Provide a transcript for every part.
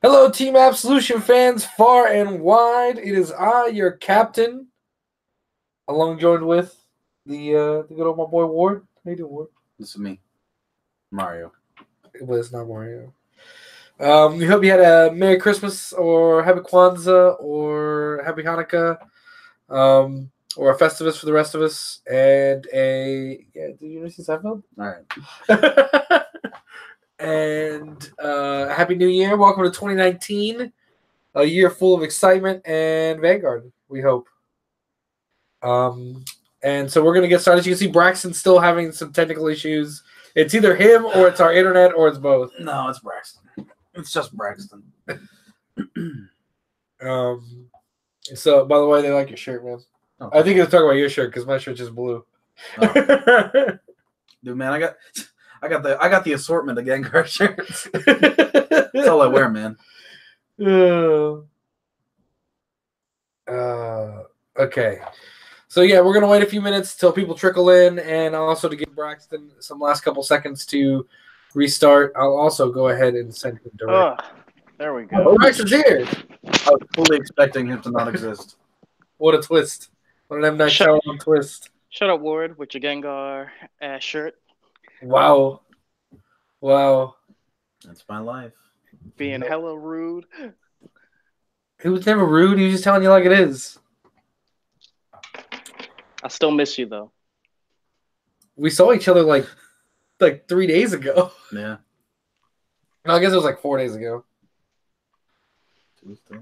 Hello, Team Absolution fans, far and wide. It is I, your captain, along joined with the good old my boy Ward. How you doing, Ward? This is me, Mario. Well, it's not Mario. We hope you had a Merry Christmas or Happy Kwanzaa or Happy Hanukkah, or a Festivus for the rest of us, and a did you see Seinfeld? All right. And Happy New Year! Welcome to 2019, a year full of excitement and Vanguard. We hope. And so we're gonna get started. You can see Braxton's still having some technical issues. It's either him or it's our internet or it's both. No, it's Braxton. It's just Braxton. So by the way, they like your shirt, man. Okay. I think you're talking about your shirt because my shirt's just blue. Oh. Dude, man, I got the assortment of Gengar shirts. That's all I wear, man. Okay. So yeah, we're gonna wait a few minutes till people trickle in, and also to give Braxton some last couple seconds to restart. I'll also go ahead and send him direct. There we go. Oh, Braxton's here. I was fully expecting him to not exist. What a twist! What an M. Night Shyamalan twist. Shut up, Ward, with your Gengar shirt. Wow. That's my life. Being hella rude. He was never rude. He was just telling you like it is. I still miss you, though. We saw each other like 3 days ago. Yeah. No, I guess it was like 4 days ago. Tuesday?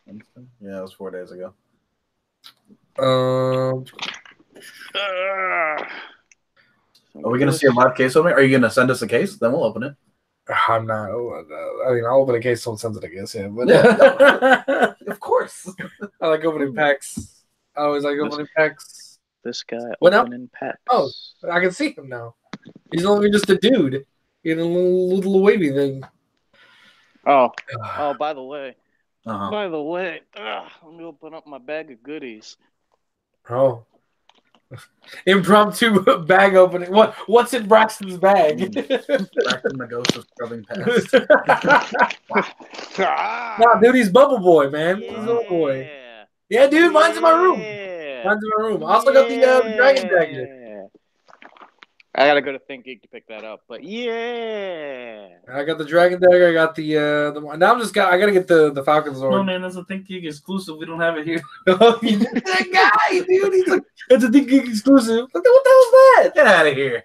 Wednesday? Yeah, it was 4 days ago. Are we going to see a live case opening? Are you going to send us a case? Then we'll open it. I'm not. I mean, I'll open a case someone sends it, I guess. Yeah, but of course. I like opening packs. I always like opening packs. This guy opening packs. Oh, I can see him now. He's only just a dude in a little wavy thing. Oh, by the way. By the way, I'm going to open up my bag of goodies. Oh. Impromptu bag opening. What's in Braxton's bag? Braxton the ghost of scrubbing past. Nah, dude, he's Bubble Boy, man. He's Bubble Boy. Yeah, dude, mine's in my room. I also got the Dragon Dagger. I gotta go to ThinkGeek to pick that up, but yeah. I got the Dragon Dagger. I got the now I gotta get the Falcon Sword. No, man, that's a ThinkGeek exclusive. We don't have it here. That guy, dude, he's like, it's a ThinkGeek exclusive. What the hell is that? Get out of here.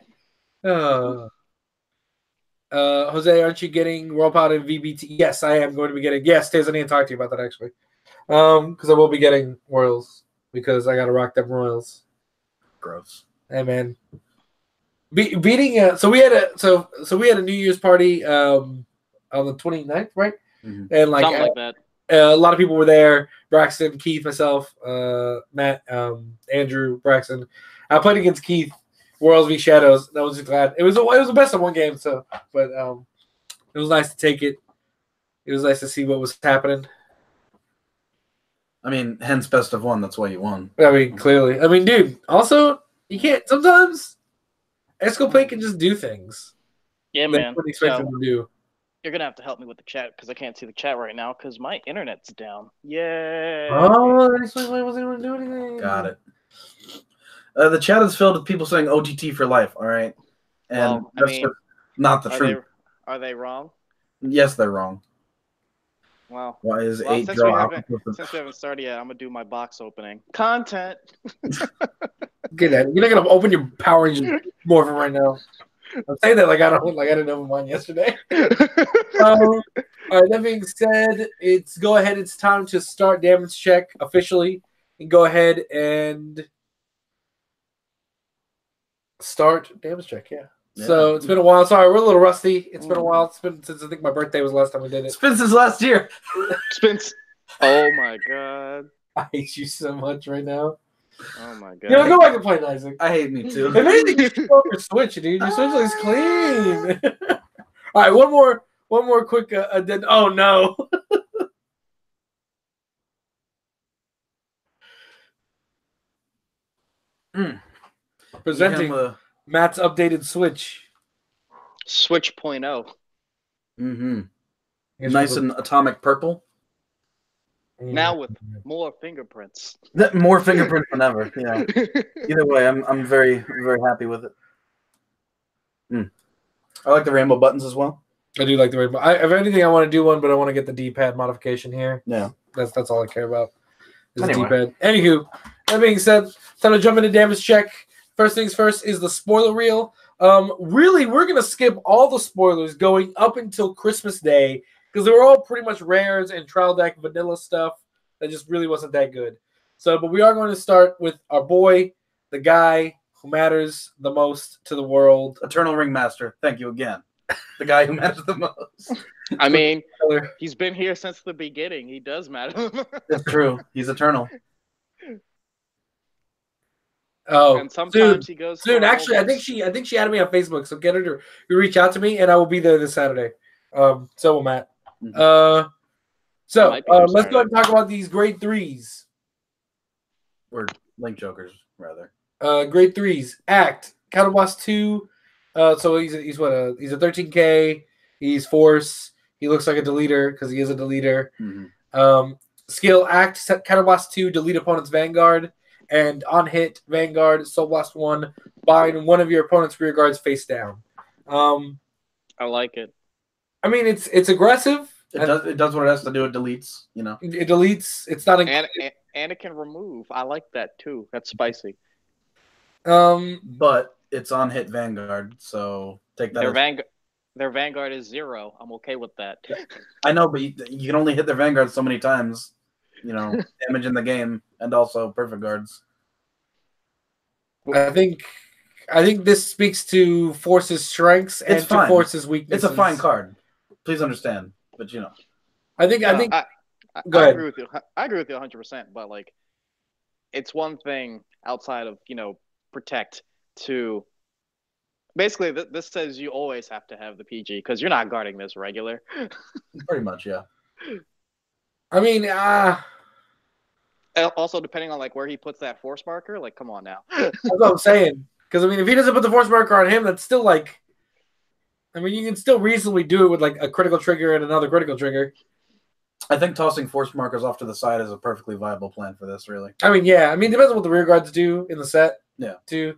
Jose, aren't you getting World Pod and VBT? Yes, I am going to be getting. Yes, Tiz, I need to talk to you about that actually. Because I will be getting Royals because I gotta rock them Royals. Gross. Hey, man. Beating so we had a New Year's party on the 29th, right? Mm-hmm. And something like that. A lot of people were there. Braxton, Keith, myself, Matt, Andrew, Braxton. I played against Keith, Worlds v Shadows. And I was just glad it was the best of one game. So, but it was nice to take it. It was nice to see what was happening. I mean, hence best of one. That's why you won. I mean, clearly. I mean, dude. Also, you can't sometimes. Escopade can just do things. Yeah, man. What do you expect him to do? You're going to have to help me with the chat because I can't see the chat right now because my internet's down. Yeah. Oh, that's why I wasn't able to do anything. Got it. The chat is filled with people saying OTT for life, all right? And that's just not the truth. Are they wrong? Yes, they're wrong. Wow. Why is since we haven't started yet, I'm going to do my box opening. Content. Get that. You're not going to open your Power Rangers Morphin right now. I'm saying that like I didn't open mine yesterday. All right, that being said, go ahead. It's time to start damage check officially. And go ahead and start damage check, yeah. So it's been a while. Sorry, we're a little rusty. It's been a while. It's been since I think my birthday was the last time we did it. It's been since last year. Oh my god. I hate you so much right now. Oh my god. Go back and play Isaac. I hate me too. If anything, you should go your Switch, dude. Your Switch looks clean. All right, one more quick. Oh no. Presenting Matt's updated Switch. Switch .0. Mm-hmm. Nice and atomic purple. Now with more fingerprints. More fingerprints than ever. Yeah. Either way, I'm very, very happy with it. I like the rainbow buttons as well. I do like the rainbow. If anything, I want to do one, but I want to get the D-pad modification here. Yeah. That's all I care about. Is the D-pad. Anywho, that being said, time to jump into damage check. First things first is the spoiler reel. Really, we're gonna skip all the spoilers going up until Christmas Day because they were all pretty much rares and trial deck vanilla stuff that just really wasn't that good. So, but we are going to start with our boy, the guy who matters the most to the world, Eternal Ringmaster. Thank you again. The guy who matters the most. I mean, he's been here since the beginning. He does matter. That's true. He's eternal. Oh, and sometimes he goes. Dude, actually, I think she added me on Facebook, so get her to reach out to me, and I will be there this Saturday. So will Matt. Let's go ahead and talk about these grade 3s. Or Link Jokers, rather. Grade 3s. Act. Counterblast 2. So he's what? He's a 13K. He's Force. He looks like a deleter because he is a deleter. Skill Act. Counterblast 2. Delete opponent's Vanguard. And on hit, Vanguard, Soul Blast 1, bind one of your opponent's rear guards face down. I like it. I mean, it's aggressive. It does what it has to do. It deletes, you know. It deletes. It's not and it can remove. I like that too. That's spicy. But it's on hit Vanguard, so take that. Their Vanguard is 0. I'm okay with that. I know, but you can only hit their Vanguard so many times. You know, damage in the game, and also perfect guards. I think this speaks to Force's strengths and to Force's weaknesses. It's a fine card. Please understand, but you know, I think. I agree with you. I agree with you 100%. But like, it's one thing outside of protect to. Basically, this says you always have to have the PG because you're not guarding this regular. Pretty much, yeah. I mean, also depending on like where he puts that force marker, like come on now. That's what I'm saying. Because I mean, if he doesn't put the force marker on him, that's still like, I mean, you can still reasonably do it with like a critical trigger and another critical trigger. I think tossing force markers off to the side is a perfectly viable plan for this. Really. I mean, yeah. I mean, it depends on what the rear guards do in the set. Yeah. Too.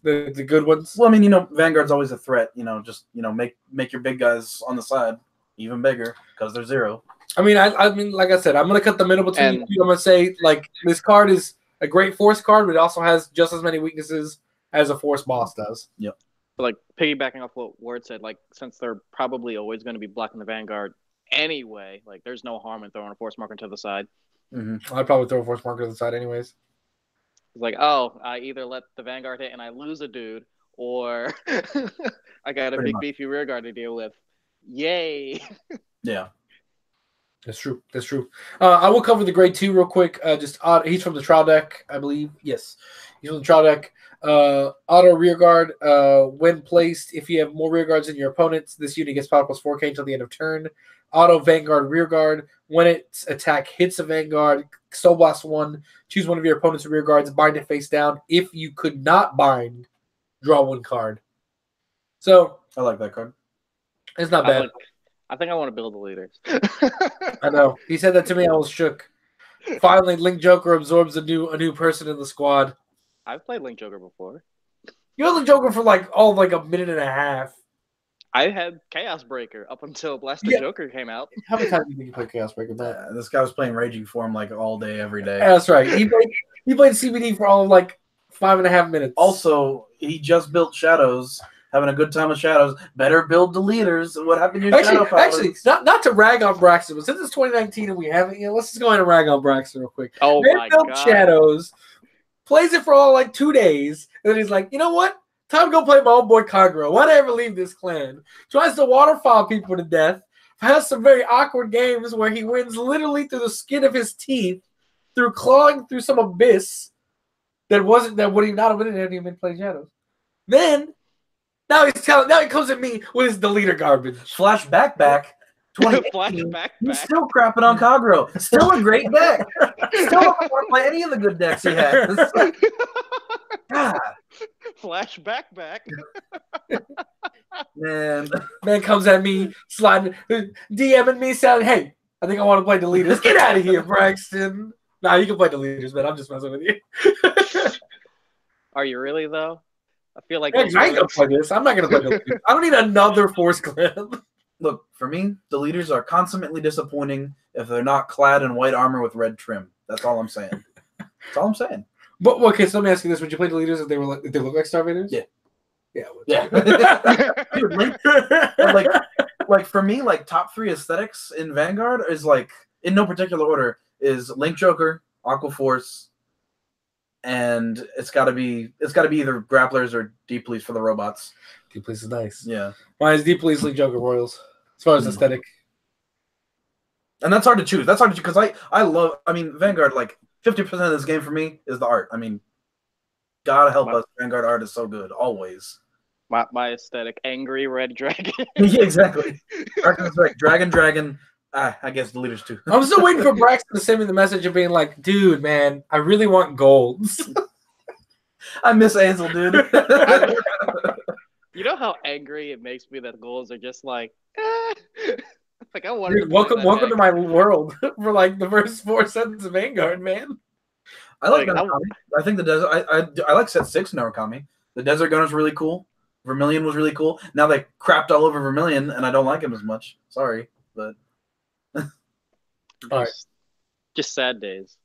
The good ones. Well, I mean, Vanguard's always a threat. Just make your big guys on the side even bigger because they're 0. I mean, I mean, like I said, I'm gonna cut the middle between you two. I'm gonna say like this card is a great force card, but it also has just as many weaknesses as a force boss does. Yep. Like piggybacking off what Ward said, like since they're probably always going to be blocking the Vanguard anyway, like there's no harm in throwing a force marker to the side. I'd probably throw a force marker to the side anyways. It's like, oh, I either let the Vanguard hit and I lose a dude, or I got a big beefy rear guard to deal with. Yay! Yeah. That's true. That's true. I will cover the grade 2 real quick. He's from the trial deck, I believe. Yes, he's from the trial deck. Auto rear guard. When placed, if you have more rear guards than your opponents, this unit gets power plus 4K until the end of turn. Auto Vanguard rear guard. When its attack hits a Vanguard, Soul Blast 1. Choose one of your opponent's rear guards. Bind it face down. If you could not bind, draw 1 card. So I like that card. It's not bad. I think I want to build the leaders. I know. He said that to me. I was shook. Finally, Link Joker absorbs a new person in the squad. I've played Link Joker before. You had Link Joker for like a minute and a half. I had Chaos Breaker up until Blaster Joker came out. How many times do you think you played Chaos Breaker? This guy was playing Raging Form like all day, every day. Yeah, that's right. He played CBD for all of like 5.5 minutes. Also, he just built Shadows. Having a good time with Shadows. Better build the leaders. What happened to your Shadow powers? Actually, not to rag on Braxton, but since it's 2019 and we haven't, let's just go ahead and rag on Braxton real quick. Oh my God. Shadows, plays it for all like 2 days, and then he's like, you know what? Time to go play my old boy Kagura. Why'd I ever leave this clan? Tries to waterfall people to death. Has some very awkward games where he wins literally through the skin of his teeth, through clawing through some abyss that would he not have been had he been playing Shadows. Then now he comes at me with his deleter garbage. Flashback. Flashback. He's still crapping on Kagura. Still a great deck. Still don't want to play any of the good decks he has. God. Flashback back. Man. Man comes at me, sliding, DMing me, saying, "Hey, I think I want to play deleters. Get out of here, Braxton." Nah, you can play deleters, man. I'm just messing with you. Are you really though? I feel like I ain't gonna play this. I'm not gonna play deleters. I don't need another Force Clip. Look, for me, deleters are consummately disappointing if they're not clad in white armor with red trim. That's all I'm saying. That's all I'm saying. But okay, so let me ask you this: would you play deleters if they were if they look like Starvaders? Yeah. Yeah. Dude, like for me, like top 3 aesthetics in Vanguard is like in no particular order is Link Joker, Aqua Force, and it's gotta be either grapplers or Deep Police for the robots. Deep Police is nice. Yeah. Mine is Deep Police, Link Joker, Royals. As far as aesthetic. And that's hard to choose. That's hard to choose because I mean Vanguard, like 50% of this game for me is the art. I mean, God help us, Vanguard art is so good, always. My aesthetic, angry red dragon. Yeah, exactly. Like Dragon. I guess the leaders too. I'm still waiting for Braxton to send me the message of being like, "Dude, man, I really want golds." I miss Ansel, dude. You know how angry it makes me that goals are just like, like I want. Dude, welcome to my world for like the first 4 sets of Vanguard, man. I like Narukami. I think the desert. I like set 6 Narukami. The Desert Gunner's really cool. Vermilion was really cool. Now they crapped all over Vermilion, and I don't like him as much. Sorry, but all right, just sad days.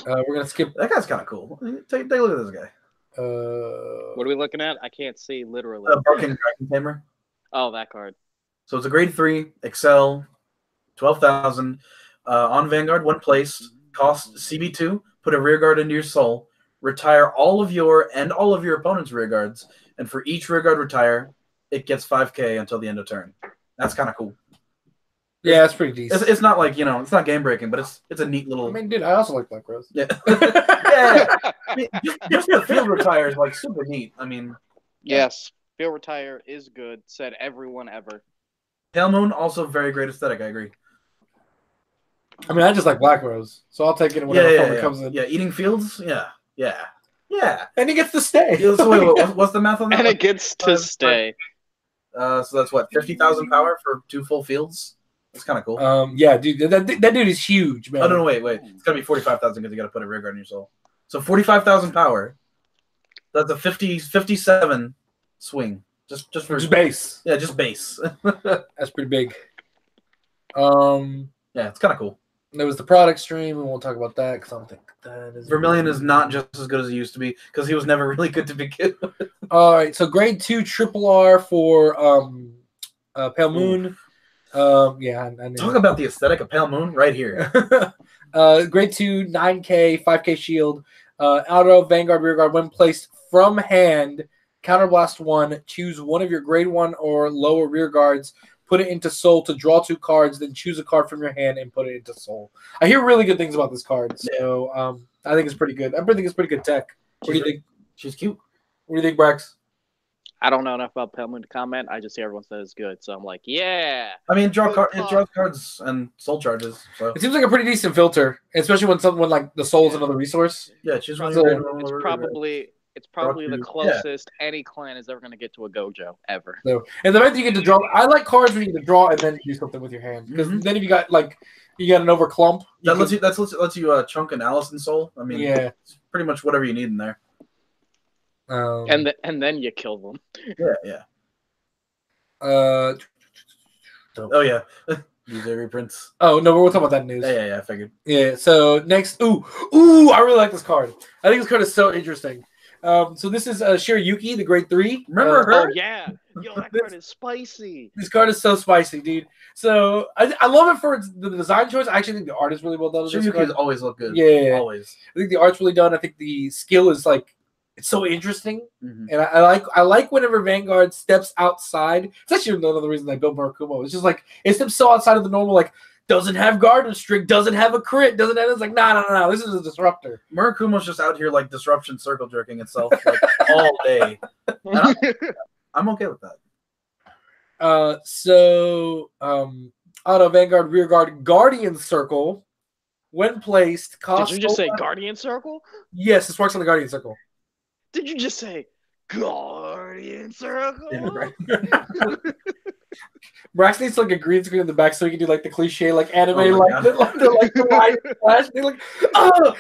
We're gonna skip. That guy's kind of cool. Take a look at this guy. What are we looking at? I can't see literally. Barking Dragon Tamer. Oh, that card. So it's a grade 3, Excel, 12,000. On Vanguard, 1 place. Cost CB2. Put a rear guard into your soul. Retire all of your and all of your opponent's rear guards. And for each rear guard retire, it gets 5k until the end of turn. That's kind of cool. Yeah, it's pretty decent. It's not like, it's not game breaking, but it's a neat little. I mean, dude, I also like Black Rose. Yeah. Yeah. I mean, just the field retire is like super neat. I mean, yes, field retire is good. Said everyone ever. Pale Moon also very great aesthetic. I agree. I mean, I just like Black Rose, so I'll take it whenever it comes in. Yeah, eating fields. Yeah. And he gets to stay. So wait, what's the math on that? And it gets to stay. So that's what 50,000 power for 2 full fields. That's kind of cool. Yeah, dude, that dude is huge, man. Oh no, wait, it's gotta be 45,000 because you gotta put a rear guard in your soul. So 45,000 power. That's a 57 swing. Just base. Yeah, just base. That's pretty big. Yeah, it's kind of cool. There was the product stream, and we'll talk about that because I don't think that is. Vermilion is not just as good as he used to be because he was never really good to begin with. All right, so grade 2 triple R for Pale Moon. Yeah, I talk about the aesthetic of Pale Moon right here. Grade 2, 9k, 5k shield. Auto Vanguard rear guard when placed from hand. Counterblast 1. Choose one of your grade 1 or lower rear guards. Put it into soul to draw 2 cards. Then choose a card from your hand and put it into soul. I hear really good things about this card, so I think it's pretty good. I think it's pretty good tech. What do you think? She's cute. What do you think, Brax? I don't know enough about Pale Moon to comment. I just hear everyone says it's good, so I'm like, yeah. I mean, it draws cards and soul charges. So. It seems like a pretty decent filter, especially when like the soul is another resource. Yeah, she's It's probably the closest any clan is ever going to get to a Gojo ever. So, and the fact that you get to draw, I like cards where you get to draw and then do something with your hand. Because then if you got an overclump, that lets you chunk an Allison soul. I mean, it's pretty much whatever you need in there. And then you kill them. Yeah. Oh yeah. These are reprints. Oh no, we'll talk about that news. Yeah. I figured. Yeah. So next, I really like this card. I think this card is so interesting. So this is Shiryuki, the grade 3. Remember her? Oh yeah. Yo, that card is spicy. This card is so spicy, dude. So I love it for the design choice. I actually think the art is really well done. Shiryuki's always look good. Yeah. Always. I think the art's really done. I think the skill is it's so interesting, and I like whenever Vanguard steps outside. It's actually another reason I built Murakumo. It's just it steps so outside of the normal, doesn't have Garden Streak, doesn't have a crit, doesn't have. It's like no. This is a disruptor. Murakumo's just out here disruption circle jerking itself all day. I'm okay with that. Auto Vanguard Rear Guard Guardian Circle. when placed, Did costs. you just say Guardian Circle? Yes, this works on the Guardian Circle. Did you just say Guardian Circle? Yeah, right. Brax needs like a green screen in the back so he can do like the cliche like anime Oh my the light flash. They like oh.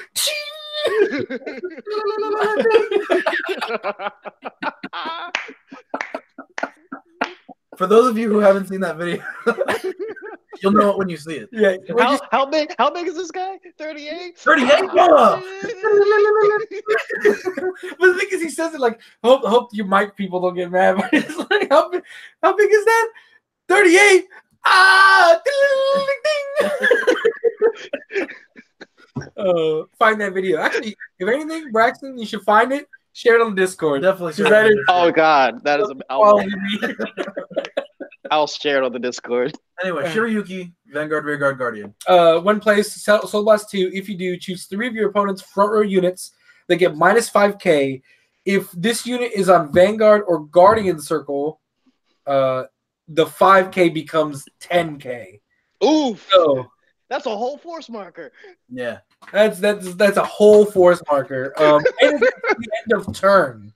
For those of you who haven't seen that video, you'll know it when you see it. Yeah. How big? How big is this guy? 38. 38. But the thing is, he says it like, hope your mic people don't get mad. But it's like, how big is that? 38. Ah, find that video. Actually, if anything, Braxton, you should find it. Share it on the Discord. Definitely. Oh God, that is. I'll share it on the Discord. Anyway, Shiryuki, Vanguard, Rearguard, Guardian. When placed, Soul Blast 2. If you do, choose 3 of your opponent's front row units. They get minus 5k. If this unit is on Vanguard or Guardian Circle, the 5k becomes 10k. Oof. So that's a whole force marker. Yeah. That's a whole force marker. And it's at the end of turn,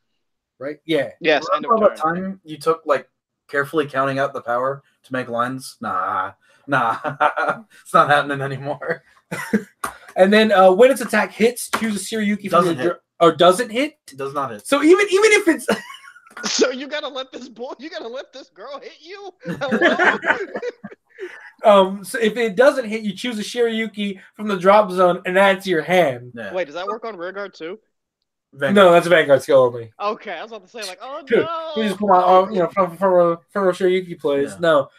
right? Yeah. Yes. End of About turn. time you took like carefully counting out the power to make lines. Nah, it's not happening anymore. And then when its attack hits, choose a Shiryuki from Doesn't hit. or doesn't hit. It does not hit. So even if it's So you gotta let this boy. You gotta let this girl hit you. Hello? So if it doesn't hit, you choose a Shiryuki from the drop zone and add to your hand. Yeah. Wait, does that work on Rearguard too? Vanguard. No, that's a Vanguard skill only. Okay, I was about to say like, oh Dude, no. we just put my from Shiryuki plays. Yeah. No,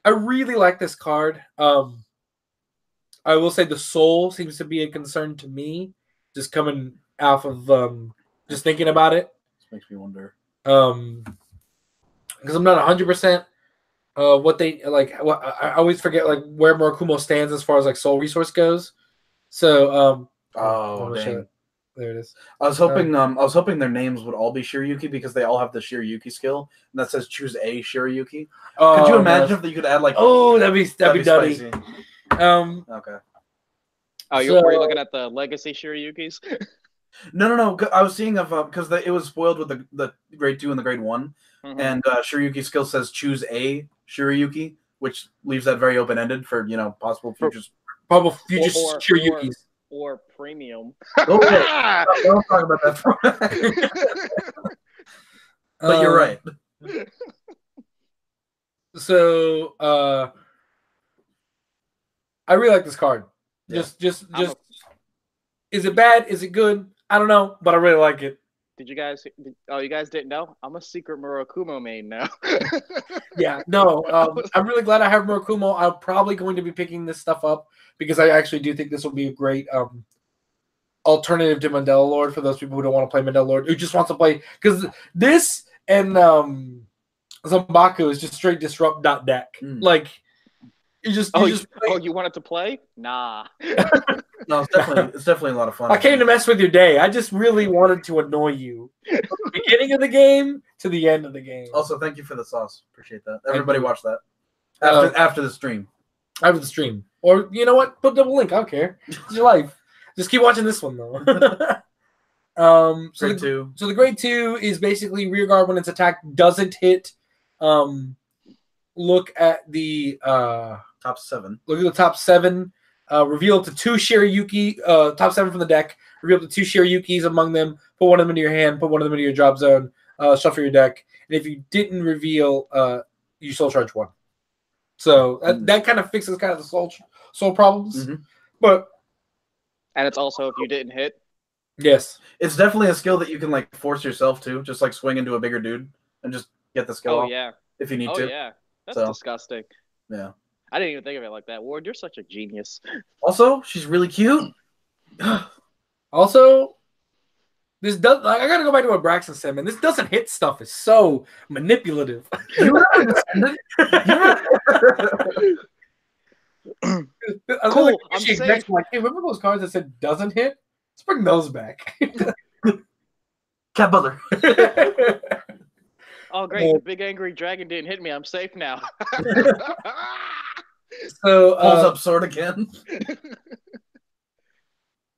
I really like this card. I will say the soul seems to be a concern to me, just coming off of just thinking about it. This makes me wonder. Because I'm not 100%. What they like? I always forget like where Murakumo stands as far as like soul resource goes. So dang. there it is. I was hoping their names would all be Shiryuki because they all have the Shiryuki skill, and that says choose a Shiryuki. Could you imagine if you could add like? Oh, that'd be nutty. Spicy. Okay. Oh, were you looking at the legacy Shiryukis? No. I was seeing because it was spoiled with the grade 2 and the grade 1, and Shiryuki skill says choose a Shiryuki, which leaves that very open ended for possible futures. Probable futures Shiryukis. Or premium. Okay, don't talk about that. But you're right. So I really like this card. Yeah. Just is it bad? Is it good? I don't know, but I really like it. Did you guys? Oh, you guys didn't know? I'm a secret Murakumo main now. Yeah, no. I'm really glad I have Murakumo. I'm probably going to be picking this stuff up because I actually do think this will be a great alternative to Mandela Lord for those people who don't want to play Mandela Lord, who just wants to play because this and Zombaku is just straight disrupt deck. Like you wanted to play? Nah. No, it's definitely a lot of fun. I came to mess with your day. I just really wanted to annoy you. From the beginning of the game to the end of the game. Also, thank you for the sauce. Appreciate that. Everybody watch that after the stream. After the stream. Or you know what? Put double link. I don't care. It's your life. Just keep watching this one though. Grade 2. So the grade 2 is basically rear guard when its attack doesn't hit. Look at the top 7. Look at the top 7. Reveal up to 2 Shiryuki, top 7 from the deck. Reveal up to 2 Shiryukis among them. Put one of them into your hand. Put one of them into your drop zone. Shuffle your deck. And if you didn't reveal, you soul charge 1. So that kind of fixes kind of the soul problems. But and it's also if you didn't hit. Yes, it's definitely a skill that you can like force yourself to, just like swing into a bigger dude and just get the skill. Oh off yeah, if you need to. Oh yeah, that's disgusting. Yeah. I didn't even think of it like that. Ward, you're such a genius. Also, she's really cute. Also, this does. Like, I gotta go back to what Braxton said, man. This doesn't hit stuff. Is so manipulative. Cool. I'm saying, like, hey, remember those cards that said doesn't hit? Let's bring those back. Cat Butler. Oh great! The big angry dragon didn't hit me. I'm safe now. So pulls up sword again.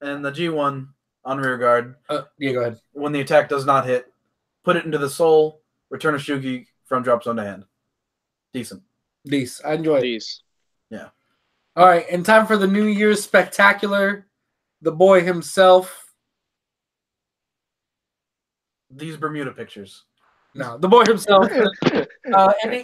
And the G1 on rear guard. Yeah, go ahead. When the attack does not hit, put it into the soul, return a Shugi from drop zone to hand. Decent. I enjoy it. Peace. Yeah. All right, and time for the New Year's Spectacular. The boy himself. These Bermuda pictures. No, the boy himself.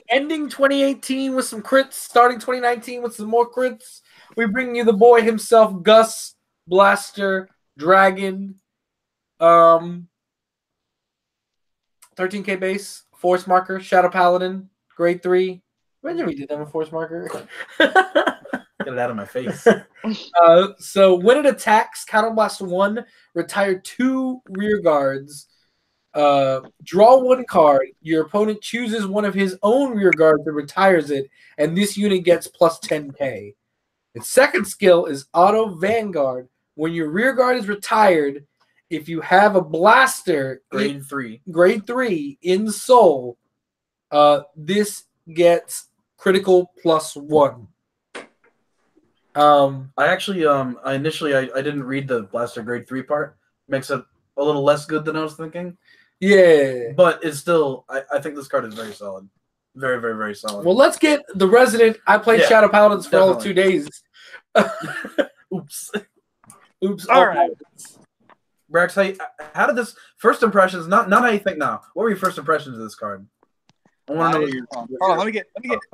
Ending 2018 with some crits, starting 2019 with some more crits. We bring you the boy himself, Gus Blaster Dragon. 13K base, Force Marker, Shadow Paladin, Grade 3. Imagine we did that with Force Marker. Get it out of my face. So when it attacks, Counterblast 1, retire 2 rear guards. Draw 1 card. Your opponent chooses one of his own rear guards and retires it, and this unit gets plus 10k. Its second skill is Auto Vanguard. When your rear guard is retired, if you have a blaster Grade 3 in Soul, this gets critical plus 1. I actually I didn't read the blaster grade 3 part. Makes it a little less good than I was thinking. Yeah. But it's still I think this card is very solid. Very, very, very solid. Well, let's get the resident. I played Shadow Paladins for all of 2 days. Oops. All right. Brax, how did this first impressions? Not how you think now. What were your first impressions of this card? I want to know what your. Hold on, let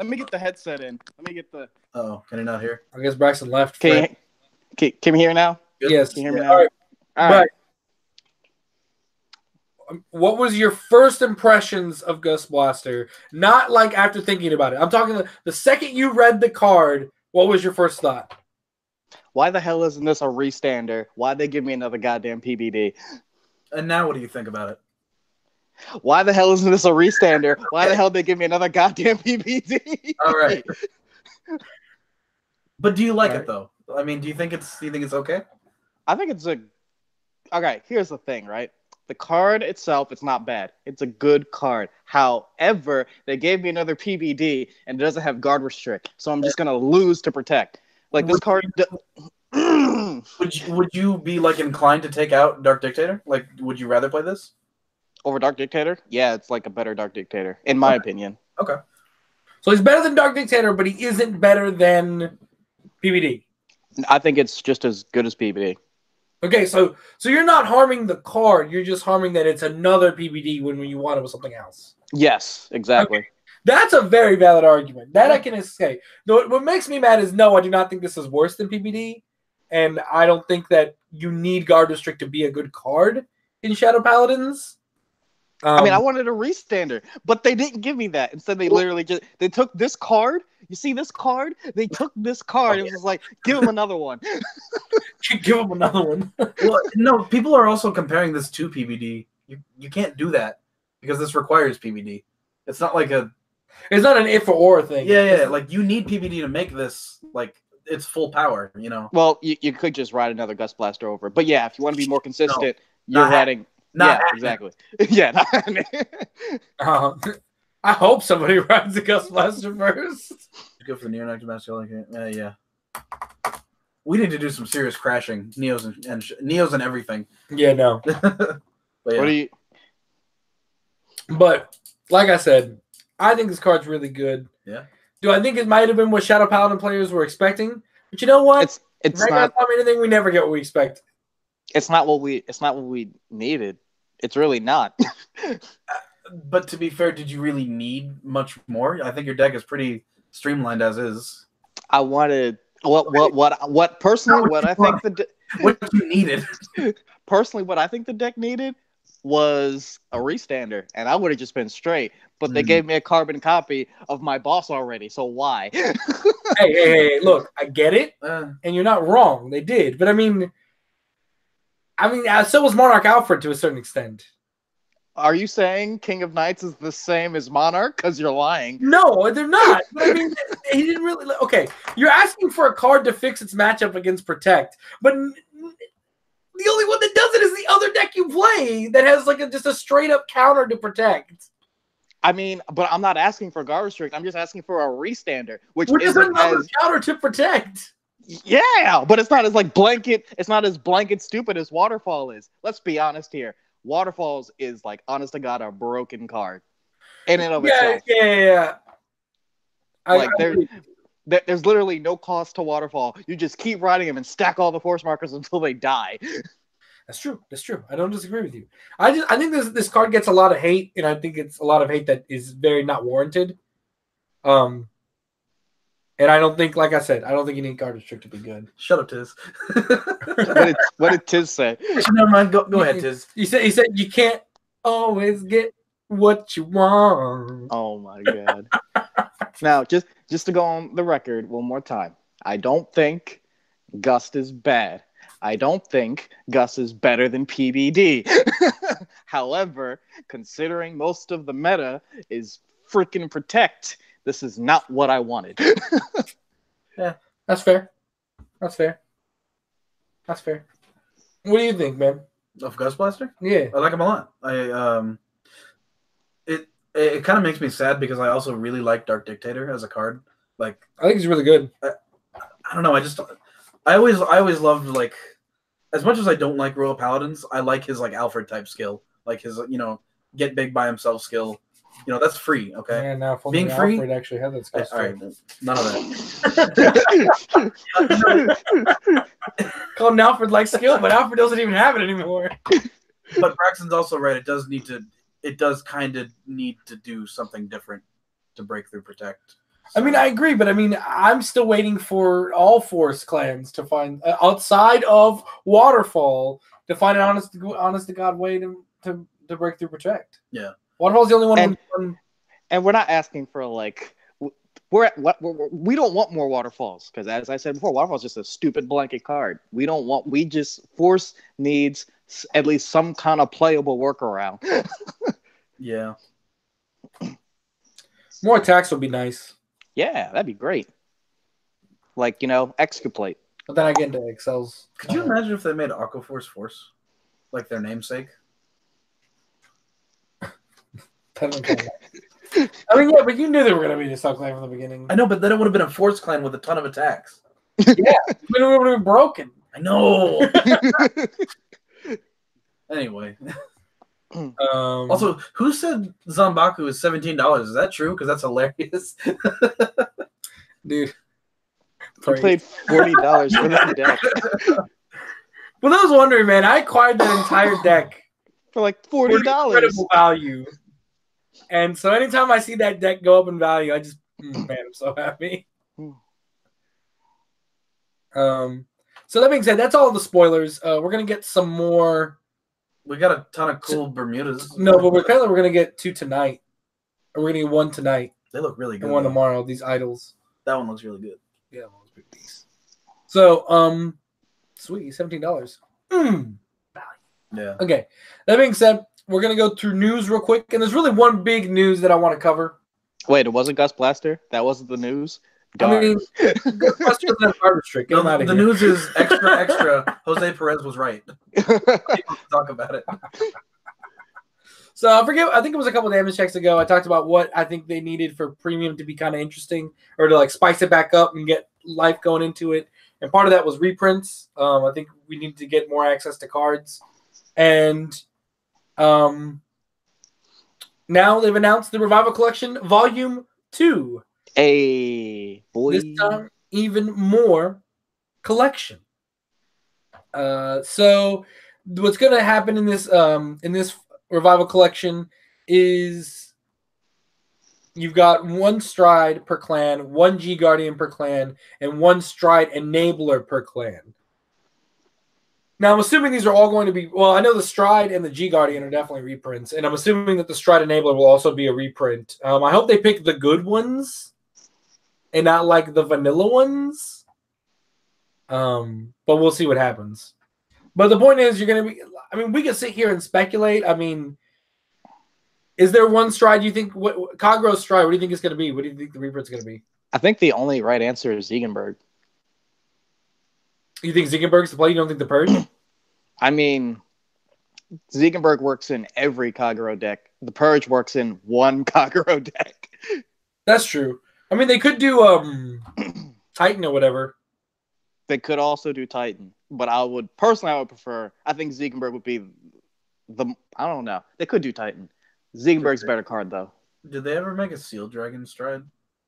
me get the headset in. Let me get the. Oh, can you not hear? I guess Braxton left. Can you hear now? Yes. Can you hear me now? All right. What was your first impressions of Gus Blaster? Not like after thinking about it. I'm talking the second you read the card. What was your first thought? Why the hell isn't this a restander? Why'd they give me another goddamn PBD? And now what do you think about it? Why the hell isn't this a restander? Why the hell did they give me another goddamn PBD? All right. But do you like it though? I mean, do you think it's okay? I think it's okay, here's the thing, right? The card itself, it's not bad. It's a good card. However, they gave me another PBD and it doesn't have guard restrict. So I'm just gonna lose to protect. Like this card. Would you be like inclined to take out Dark Dictator? Like, would you rather play this over Dark Dictator? Yeah, it's like a better Dark Dictator, in my opinion. Okay. So he's better than Dark Dictator, but he isn't better than PBD. I think it's just as good as PBD. Okay, so you're not harming the card. You're just harming that it's another PBD when you want it with something else. Yes, exactly. Okay. That's a very valid argument. That I can say. Though what makes me mad is no, I do not think this is worse than PBD, and I don't think that you need guard restrict to be a good card in Shadow Paladins. I mean, I wanted a restander, but they didn't give me that. Instead, they literally they took this card. You see this card? They took this card. It was like, give him another one. Give him another one. Well, no, people are also comparing this to PBD. You can't do that because this requires PBD. It's not like it's not an if or thing. Yeah. Like you need PBD to make this like its full power. You know. Well, you could just ride another Gus Blaster over, but yeah, if you want to be more consistent, you're riding. Exactly. Yeah. I hope somebody rides the Gus Blaster first. Go for the Neonact Master. Yeah. We need to do some serious crashing, Neos and everything. Yeah, no. But yeah. What do you? But like I said, I think this card's really good. Yeah. Do I think it might have been what Shadow Paladin players were expecting? But you know what? It's not anything. We never get what we expect. It's not what we needed. It's really not. But to be fair, did you really need much more? I think your deck is pretty streamlined as is. I wanted what personally what I think what you needed. Personally, what I think the deck needed was a restander, and I would have just been straight. But they gave me a carbon copy of my boss already, so why? hey, look, I get it, and you're not wrong. They did, but I mean, so was Monarch Alfred to a certain extent. Are you saying King of Knights is the same as Monarch? Because you're lying. No, they're not. But I mean, he didn't really. Okay, you're asking for a card to fix its matchup against Protect, but the only one that does it is the other deck you play that has like just a straight up counter to Protect. I mean, but I'm not asking for guard restrict. I'm just asking for a restander, which isn't another counter to Protect. Yeah, but it's not as like blanket. It's not as blanket stupid as Waterfall is. Let's be honest here. Waterfalls is like, honest to God, a broken card in and of itself. Yeah. Like there's literally no cost to Waterfall. You just keep riding them and stack all the force markers until they die. That's true. I don't disagree with you. I think this card gets a lot of hate, and I think it's a lot of hate that is very not warranted. And I don't think, like I said, I don't think you need Garbage Trick to be good. Shut up, Tiz. What did Tiz say? Never mind. Go ahead, Tiz. He said you can't always get what you want. Oh my God. Now, just to go on the record one more time, I don't think Gust is bad. I don't think Gus is better than PBD. However, considering most of the meta is freaking Protect, this is not what I wanted. Yeah, that's fair. That's fair. What do you think, man? Of Gust Blaster? Yeah. I like him a lot. It kind of makes me sad because I also really like Dark Dictator as a card. Like, I think he's really good. I don't know. I always loved, like, as much as I don't like Royal Paladins, I like his like Alfred type skill, like his get big by himself skill. That's free. Okay. Yeah, now if being free, Alfred actually had that skill. All right, none of that. Calling Alfred like skill, but Alfred doesn't even have it anymore. But Braxton's also right. It does kind of need to do something different to break through Protect. So. I mean, I agree, but I mean, I'm still waiting for all Forest clans to find, outside of Waterfall, to find an honest to God way to break through Protect. Yeah. Waterfall's the only one. And we're not asking for, like, we don't want more Waterfalls, because as I said before, Waterfall's just a stupid blanket card. We just Force needs at least some kind of playable workaround. Yeah. More attacks would be nice. Yeah, that'd be great. Like, Exculpate. But then I get into Excels. Could you imagine if they made Aquaforce Force? Like their namesake? I mean, yeah, but you knew they were going to be a sub-clan from the beginning. I know, but then it would have been a Force clan with a ton of attacks. Yeah, it would have been broken. I know. Anyway. Also, who said Zombaku is $17? Is that true? Because that's hilarious. Dude. I played $40 for that deck. Well, I was wondering, man, I acquired that entire deck for like $40. Incredible value. And so anytime I see that deck go up in value, I just, man, I'm so happy. So that being said, that's all the spoilers. We're going to get some more. We got a ton of cool Bermudas. No, but we're going to get 2 tonight. Or we're going to get 1 tonight. They look really good. And 1 tomorrow, these idols. That one looks really good. Yeah, that one's pretty nice. So, sweet, $17. Yeah. Okay. That being said, we're going to go through news real quick. And there's really one big news that I want to cover. Wait, it wasn't Gus Blaster? That wasn't the news? Darn. I mean, Gus Blaster doesn't have Garbage Trick. Get him out of the here. news is extra. Jose Perez was right. People talk about it. So I think it was a couple damage checks ago. I talked about what I think they needed for premium to be kind of interesting, or to like spice it back up and get life going into it. And part of that was reprints. I think we need to get more access to cards. And now they've announced the Revival Collection Volume 2. Hey, boy. This time, even more collection. So what's going to happen in this Revival Collection is you've got 1 Stride per clan, 1 G Guardian per clan, and 1 Stride Enabler per clan. Now, I'm assuming these are all going to be... Well, I know the Stride and the G Guardian are definitely reprints, and I'm assuming that the Stride Enabler will also be a reprint. I hope they pick the good ones and not like the vanilla ones. But we'll see what happens. But the point is, you're going to be... I mean, we can sit here and speculate. I mean, is there 1 Stride you think... Kagro's Stride, what do you think it's going to be? What do you think the reprint's going to be? I think the only right answer is Ziegenberg. You think Ziegenberg's the play? You don't think the Purge? I mean, Ziegenberg works in every Kagero deck. The Purge works in 1 Kagero deck. That's true. I mean, they could do Titan or whatever. They could also do Titan, but I would prefer. I think Ziegenberg would be the. I don't know. They could do Titan. Ziegenberg's a better card though. Did they ever make a Seal Dragon Stride?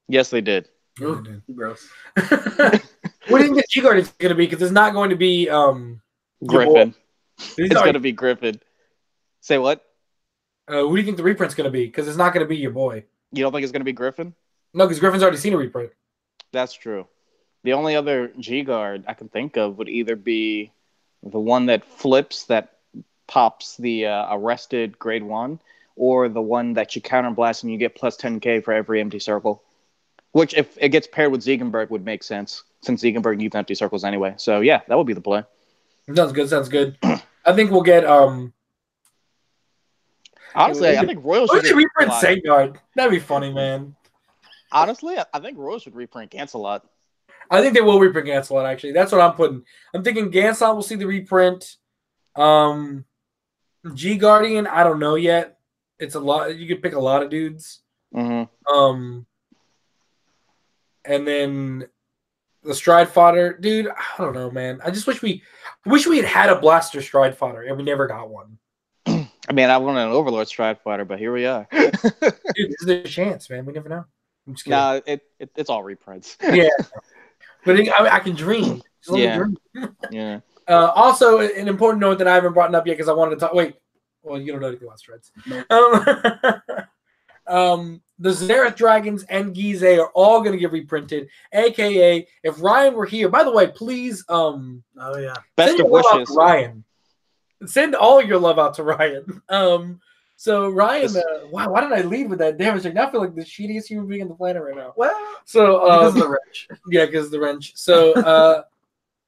Yes, they did. Ooh, gross. What do you think the G Guard is going to be? Because it's not going to be Griffin. It's going to be Griffin. Say what? Who do you think the reprint's going to be? Because it's not going to be your boy. You don't think it's going to be Griffin? No, because Griffin's already seen a reprint. That's true. The only other G Guard I can think of would either be the one that flips, that pops the arrested grade 1, or the one that you counterblast and you get plus 10k for every empty circle. Which, if it gets paired with Ziegenberg, would make sense, since Ziegenberg needs empty circles anyway. So, yeah, that would be the play. Sounds good. Sounds good. I think we'll get... Honestly, I think Royal should reprint Safeguard. That'd be funny, man. Honestly, I think Royal should reprint Gancelot. I think they will reprint Gancelot, actually. That's what I'm putting. I'm thinking Gancelot will see the reprint. G Guardian, I don't know yet. It's a lot. You could pick a lot of dudes. Mm-hmm. And then the Stride Fodder, dude. I don't know, man. I just wish we had a Blaster Stride Fodder and we never got one. I mean, I wanted an Overlord Stride Fighter, but here we are. Dude, this is a chance, man. We never know. I'm just kidding. Nah, it's all reprints. Yeah, but I can dream. Yeah. Yeah. Also, an important note that I haven't brought up yet because I wanted to talk. Wait, well, you don't know anything about Strides. Nope. The Xerath Dragons and Gize are all going to get reprinted. AKA, if Ryan were here. By the way, please. Oh yeah. Best of wishes, Ryan. Send all your love out to Ryan. So Ryan, wow, why did I lead with that damage check? Now I feel like the shittiest human being on the planet right now. Well, so because of the wrench. Yeah, because of the wrench. So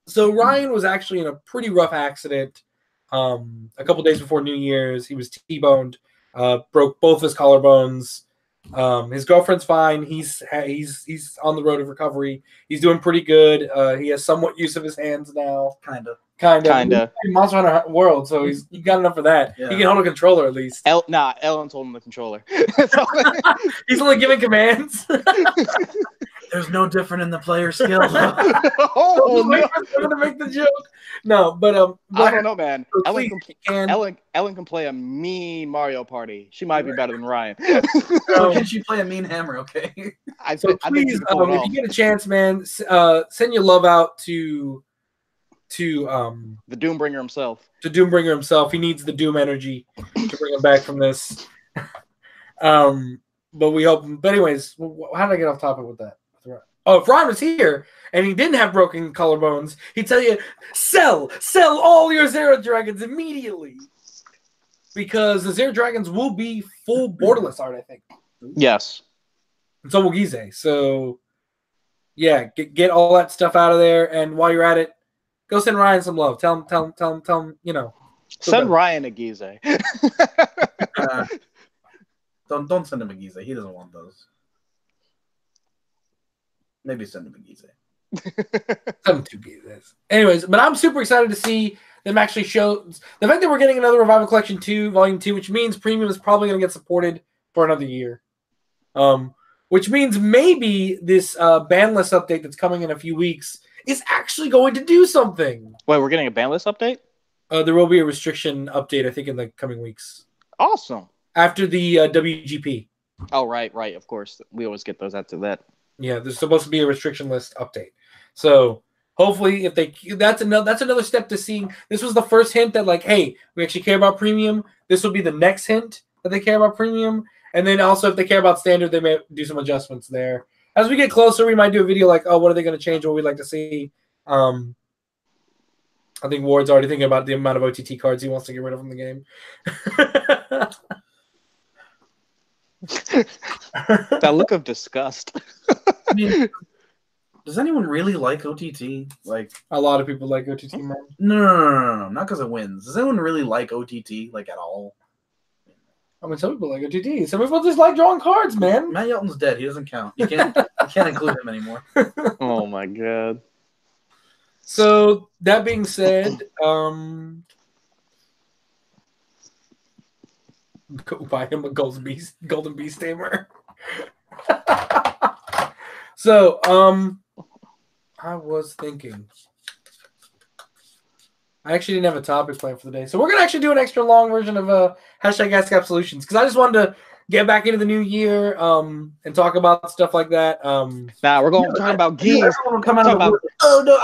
so Ryan was actually in a pretty rough accident. A couple days before New Year's, he was T-boned, broke both his collarbones. His girlfriend's fine. He's on the road of recovery. He's doing pretty good. He has somewhat use of his hands now. Kind of. Monster Hunter World, so he's got enough of that. Yeah. He can hold a controller at least. Ellen told him the controller. He's only giving commands. There's no different in the player skills. I'm gonna make the joke. No, but I don't know, man. So Ellen can play a mean Mario Party. She might be better than Ryan. Can she play a mean hammer? Okay. Please, if you get a chance, man, send your love out to the Doombringer himself. To Doombringer himself. He needs the Doom energy to bring him back from this. But we hope. But anyways, how did I get off topic with that? Oh, if Ryan was here and he didn't have broken collarbones, he'd tell you, sell all your Xerath Dragons immediately. Because the Xerath Dragons will be full borderless art, I think. Yes. And so will Gize. So, yeah, get all that stuff out of there. And while you're at it, go send Ryan some love. Tell him, you know. Send Ryan a Gize. Don't send him a Gize. He doesn't want those. Maybe send him a Gize. Send him two Gizes. Anyways, but I'm super excited to see them actually show the fact that we're getting another Revival Collection 2, Volume 2, which means Premium is probably going to get supported for another year. Which means maybe this ban list update that's coming in a few weeks is actually going to do something. Wait, we're getting a ban list update? There will be a restriction update, I think, in the coming weeks. Awesome. After the WGP. Oh, right. Of course. We always get those after that. Yeah, there's supposed to be a restriction list update. So hopefully, if that's another step to seeing. This was the first hint that, like, hey, we actually care about Premium. This will be the next hint that they care about Premium. And then also, if they care about Standard, they may do some adjustments there. As we get closer, we might do a video like, oh, what are they going to change? What we'd like to see. I think Ward's already thinking about the amount of OTT cards he wants to get rid of from the game. That look of disgust. I mean, does anyone really like OTT? Like, a lot of people like OTT, man. No. Not because it wins. Does anyone really like OTT, like, at all? I mean, some people like OTT. Some people just like drawing cards, man. Matt Yelton's dead. He doesn't count. You can't include him anymore. Oh my god. So that being said, go buy him a Golden Beast Tamer. So, I was thinking. I actually didn't have a topic planned for the day, so we're gonna actually do an extra long version of hashtag Ask Absolutions because I just wanted to get back into the new year and talk about stuff like that. Nah, we're going to talk about games. Come out about, oh no,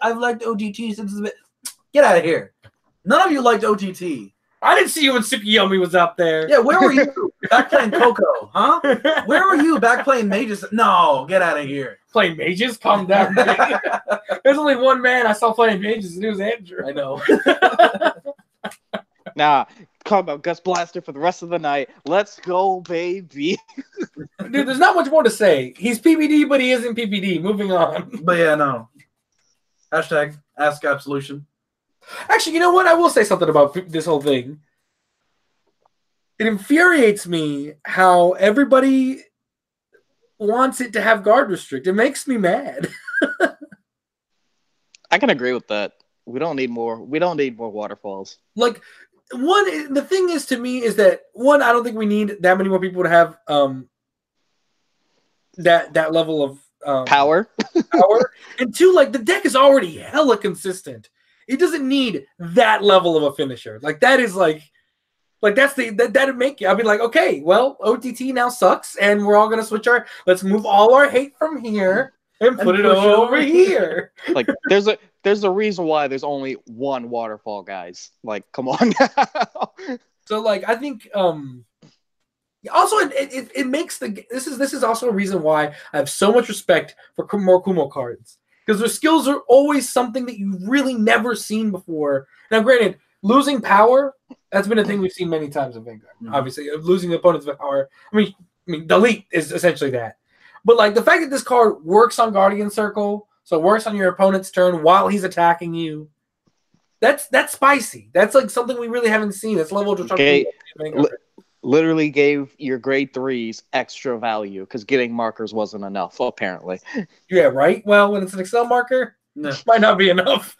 I've liked OTT since the get out of here. None of you liked OTT. I didn't see you when Tsukiyomi was out there. Yeah, where were you? Back playing Coco, huh? Where were you back playing Mages? No, get out of here. Playing Mages? Calm down. There's only one man I saw playing Mages, and it was Andrew. I know. Nah, talk about Gus Blaster for the rest of the night. Let's go, baby. Dude, there's not much more to say. He's PBD, but he isn't PBD. Moving on. But yeah, no. Hashtag Ask Absolution. Actually, you know what? I will say something about this whole thing. It infuriates me how everybody wants it to have guard restrict. It makes me mad. I can agree with that. We don't need more. We don't need more waterfalls. Like, the thing is to me is that one, I don't think we need that many more people to have that level of Power. And two, like the deck is already hella consistent. It doesn't need that level of a finisher. Like that is like that's that'd make you. I'd be like, okay, well, OTT now sucks, and we're all gonna switch let's move all our hate from here and put it over here. Like there's a reason why there's only one waterfall, guys. Like, come on now. So like I think also it makes this is also a reason why I have so much respect for more Kumo cards. Because their skills are always something that you've really never seen before. Now, granted, losing power, that's been a thing we've seen many times in Vanguard. Mm-hmm. Obviously, losing the opponent's power. I mean, delete is essentially that. But like the fact that this card works on Guardian Circle, so it works on your opponent's turn while he's attacking you, that's spicy. That's like something we really haven't seen. That's level of destruction. Literally gave your grade 3s extra value because getting markers wasn't enough, apparently. Yeah, right? Well, when it's an Excel marker, might not be enough.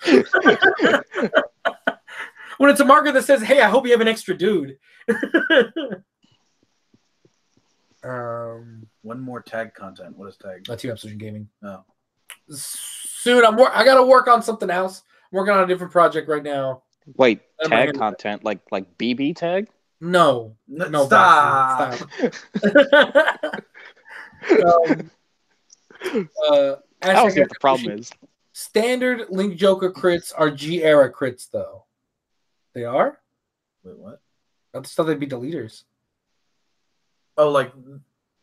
When it's a marker that says, hey, I hope you have an extra dude. One more tag content. What is tag? That's you, Absolution Gaming. No. Soon, I got to work on something else. I'm working on a different project right now. Wait, tag content? Like BB tag? No, stop. I don't see what the problem is. Standard Link Joker crits are G-era crits, though. They are? Wait, what? I just thought they'd be deleters. Oh, like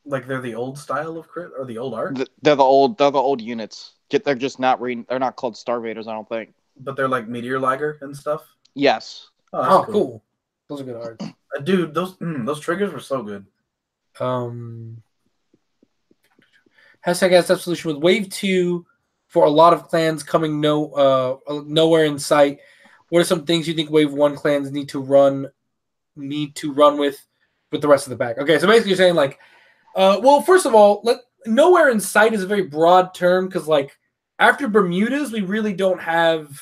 they're the old style of crit or the old art? They're the old units. They're just not they're not called Starvaders, I don't think. But they're like Meteor Liger and stuff? Yes. Oh, cool. Those are good arts. Dude, those triggers were so good. Hashtag Ask Absolution with Wave 2 for a lot of clans coming nowhere in sight. What are some things you think Wave 1 clans need to run with the rest of the pack? Okay, so basically you're saying like, well, first of all, nowhere in sight is a very broad term because like after Bermudas, we really don't have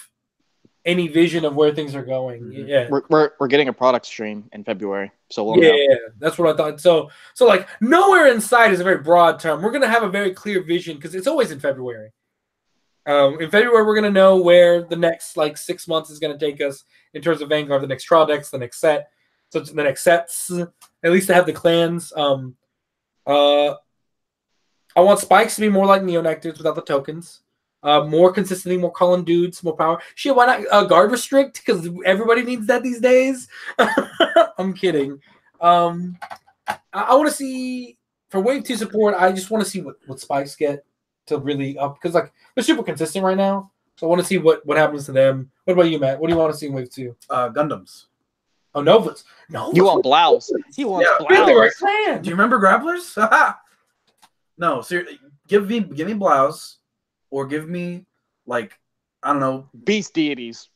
any vision of where things are going. Mm-hmm. Yeah, we're getting a product stream in February, so we'll know. That's what I thought. So like nowhere in sight is a very broad term. We're gonna have a very clear vision because it's always in February. In February, we're gonna know where the next like 6 months is gonna take us in terms of Vanguard, the next trial decks, the next set, so the next sets. At least to have the clans. I want spikes to be more like Neonectars without the tokens. More consistency, more calling dudes, more power. Shit, why not guard restrict? Because everybody needs that these days. I'm kidding. I want to see for Wave 2 support. I just want to see what spikes get to really up because like they're super consistent right now. So I want to see what happens to them. What about you, Matt? What do you want to see in Wave 2? Gundams. Oh, Novas. No, you want blouse? He wants blouse. Really, right, clan. Do you remember grapplers? No, seriously. Give me blouse. Or give me, like, I don't know. Beast deities.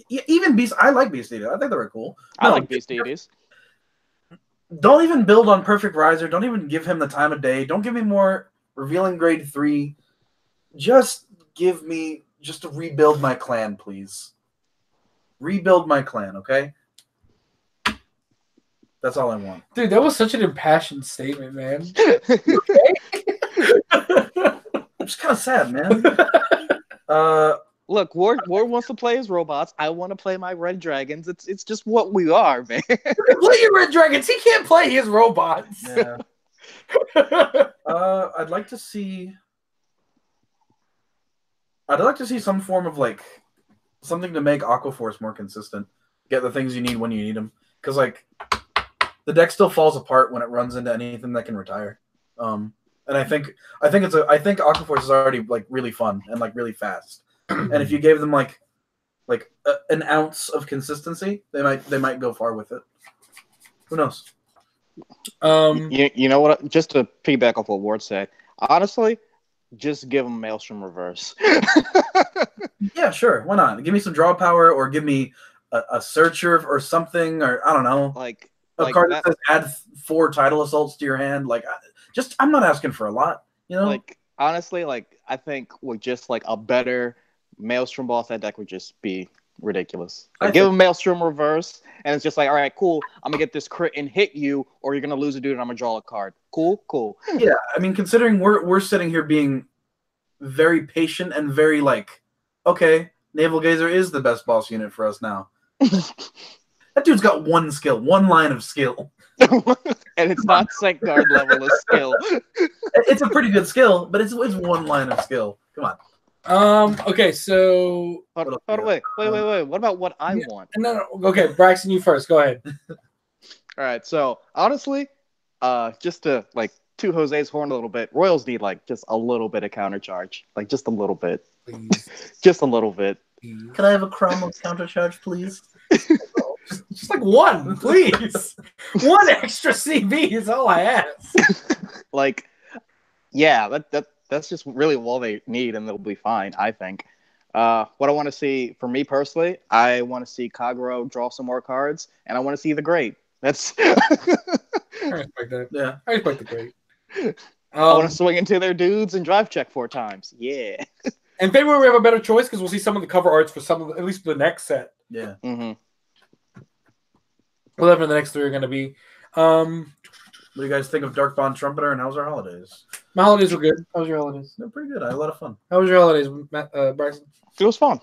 Even beast. I like beast deities. I think they were cool. I like beast deities. Don't even build on Perfect Riser. Don't even give him the time of day. Don't give me more revealing grade 3. Just give me, just to rebuild my clan, please. Rebuild my clan, okay? That's all I want. Dude, that was such an impassioned statement, man. I'm just kind of sad, man. Look, Ward wants to play his robots. I want to play my red dragons. It's just what we are, man. Play your red dragons. He can't play his robots. Yeah. I'd like to see some form of like something to make Aquaforce more consistent. Get the things you need when you need them, because like the deck still falls apart when it runs into anything that can retire. And I think Aquaforce is already like really fun and like really fast. And if you gave them like an ounce of consistency, they might go far with it. Who knows? You know what? Just to piggyback off what Ward said, honestly, just give him Maelstrom Reverse. Yeah, sure. Why not? Give me some draw power, or give me a searcher or something, or I don't know, like a card that says add 4 Tidal Assaults to your hand. Like, I'm not asking for a lot, you know. Like honestly, like I think with just like a better Maelstrom boss, that deck would just be ridiculous. Like, give him Maelstrom Reverse, and it's just like, all right, cool. I'm gonna get this crit and hit you, or you're gonna lose a dude, and I'm gonna draw a card. Cool. Yeah, I mean, considering we're sitting here being very patient and very like, okay, Naval Gazer is the best boss unit for us now. That dude's got one skill, one line of skill. And it's not Sank Guard level of skill. It's a pretty good skill, but it's one line of skill. Come on. Okay, so Wait. What about what I want? No. Okay, Braxton, you first. Go ahead. All right. So honestly, just to like toot Jose's horn a little bit, Royals need like just a little bit of countercharge, like just a little bit, Please. just a little bit. Can I have a Chromo countercharge, please? Just like one, please. One extra CB is all I ask. Like, yeah, that's just really all they need, and they'll be fine, I think. What I want to see, for me personally, I want to see Kagero draw some more cards, and I want to see the Great. That's. I respect that. Yeah, I respect the Great. I want to swing into their dudes and drive check 4 times. Yeah. In February, we have a better choice because we'll see some of the cover arts for some of at least the next set. Yeah. Mm-hmm. Whatever the next 3 are going to be. What do you guys think of Dark Bond Trumpeter, and how's our holidays? My holidays were good. How was your holidays? They're pretty good. I had a lot of fun. How was your holidays, Braxton? It was fun.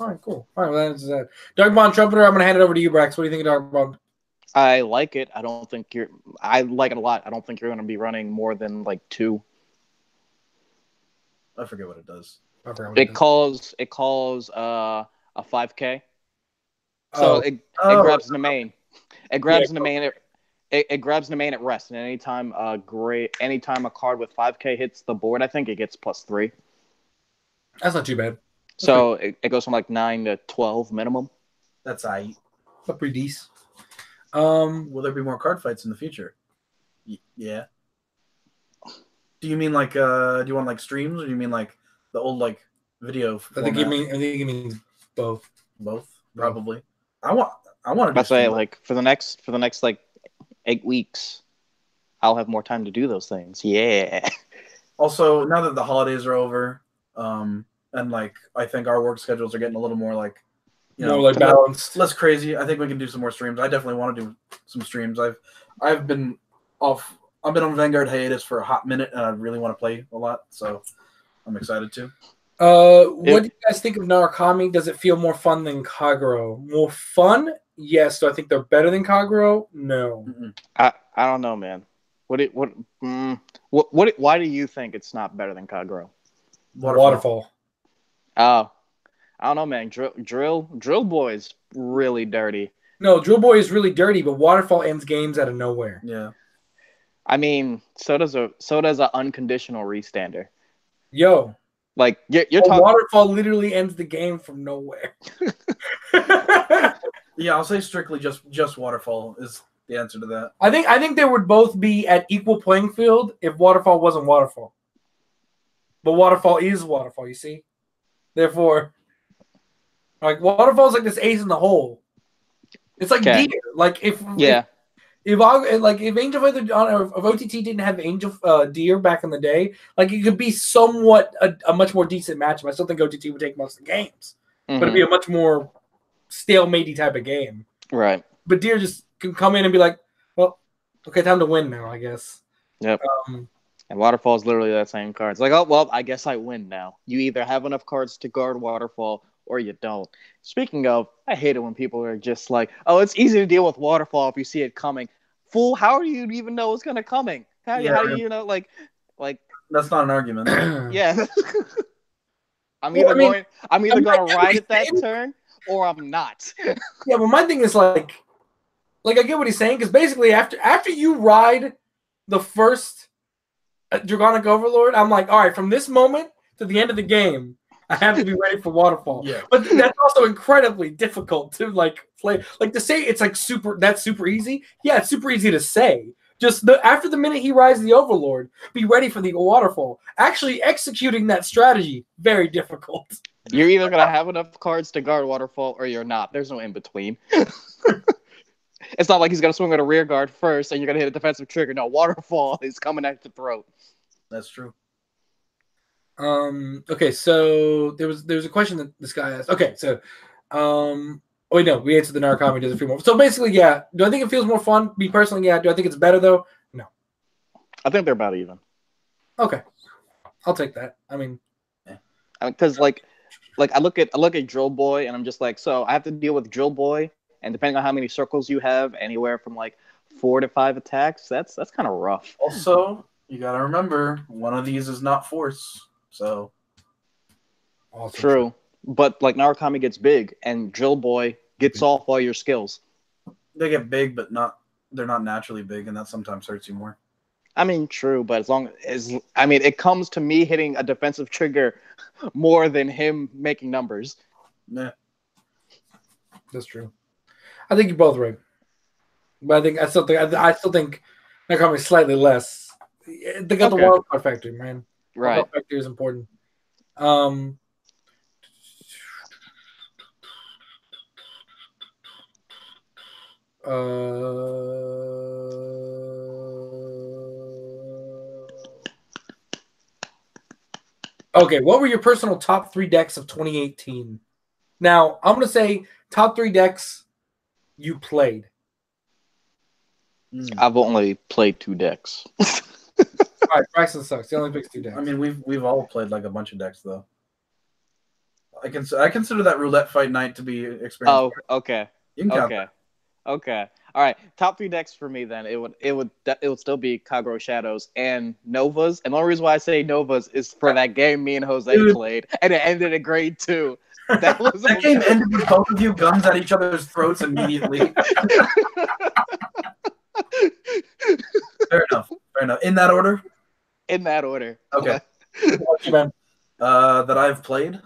All right, cool. All right, well, that's that. Dark Bond Trumpeter, I'm going to hand it over to you, Brax. What do you think of Dark Bond? I like it. I like it a lot. I don't think you're going to be running more than like 2. I forget what it does. It calls a 5K. So it grabs the main. It grabs the main. It grabs the main at rest, and anytime a card with 5K hits the board, I think it gets +3. That's not too bad. So it goes from like 9 to 12 minimum. That's aight. That's pretty decent. Will there be more card fights in the future? Yeah. Do you mean like do you want like streams, or do you mean like the old like video format? I think it means both. Both, probably. I want to say like for the next like 8 weeks, I'll have more time to do those things. Yeah. Also, now that the holidays are over, and like I think our work schedules are getting a little more like more like balanced, less crazy. I think we can do some more streams. I definitely want to do some streams. I've been off. I've been on Vanguard hiatus for a hot minute, and I really want to play a lot, so I'm excited too. What do you guys think of Narukami? Does it feel more fun than Kagero? More fun? Yes. Do I think they're better than Kagero? No. Mm-mm. I don't know, man. Why do you think it's not better than Kagero? Waterfall. Oh, I don't know, man. Drill Boy's really dirty. No, Drill Boy is really dirty, but Waterfall ends games out of nowhere. Yeah. I mean, so does a unconditional restander. Yo. Like you're talking. Waterfall literally ends the game from nowhere. Yeah, I'll say strictly just Waterfall is the answer to that. I think they would both be at equal playing field if Waterfall wasn't Waterfall. But Waterfall is Waterfall, you see? Therefore, like Waterfall's like this ace in the hole. It's like Deer. Like if Angel Feather if OTT didn't have Angel Deer back in the day, like it could be somewhat a much more decent matchup. I still think OTT would take most of the games, but it'd be a much more stalematey type of game. Right. But Deer just can come in and be like, well, okay, time to win now, I guess. Yep. And Waterfall is literally that same card. It's like, oh, well, I guess I win now. You either have enough cards to guard Waterfall or you don't. Speaking of, I hate it when people are just like, oh, it's easy to deal with Waterfall if you see it coming. Fool, how do you even know it's going to coming? How do you know, like... That's not an argument. Yeah. I'm either going to ride it that turn or I'm not. Yeah, but my thing is like I get what he's saying, because basically after you ride the first Dragonic Overlord, I'm like, all right, from this moment to the end of the game, I have to be ready for Waterfall. Yeah. But that's also incredibly difficult to like play. Like to say it's like super easy. Yeah, it's super easy to say. Just after the minute he rides the Overlord, be ready for the Waterfall. Actually executing that strategy, very difficult. You're either going to have enough cards to guard Waterfall or you're not. There's no in between. It's not like he's going to swing with a rear guard first and you're going to hit a defensive trigger. No, Waterfall is coming at your throat. That's true. Okay, so there was a question that this guy asked. Okay, so wait, no, we answered the Narukami does it feel more. So basically, yeah. Do I think it feels more fun? Me personally, yeah. Do I think it's better though? No. I think they're about even. Okay. I'll take that. I mean, because like I look at Drill Boy and I'm just like, so I have to deal with Drill Boy, and depending on how many circles you have, anywhere from like 4 to 5 attacks, that's kind of rough. Also, you gotta remember, one of these is not Force, so true. But like Narukami gets big, and Drill Boy gets off all your skills. They get big, but they're not naturally big, and that sometimes hurts you more. I mean, true, but as long as it comes to me hitting a defensive trigger more than him making numbers. Yeah, that's true. I think you're both right, but I still think Narukami is slightly less. They got the wild card factor, man. Right, wild card factor is important. Okay, what were your personal top 3 decks of 2018? Now, I'm going to say top 3 decks you played. I've only played 2 decks. All right, Bryson sucks. He only picks 2 decks. I mean, we've all played like a bunch of decks, though. I consider that roulette fight night to be experience. Oh, okay. You can count that. Okay. All right. Top 3 decks for me then. It would still be Kagero Shadows and Novas. And the only reason why I say Novas is for that game me and Jose played, and it ended in grade 2. That game ended with both of you guns at each other's throats immediately. Fair enough. In that order? In that order. Okay. That I've played?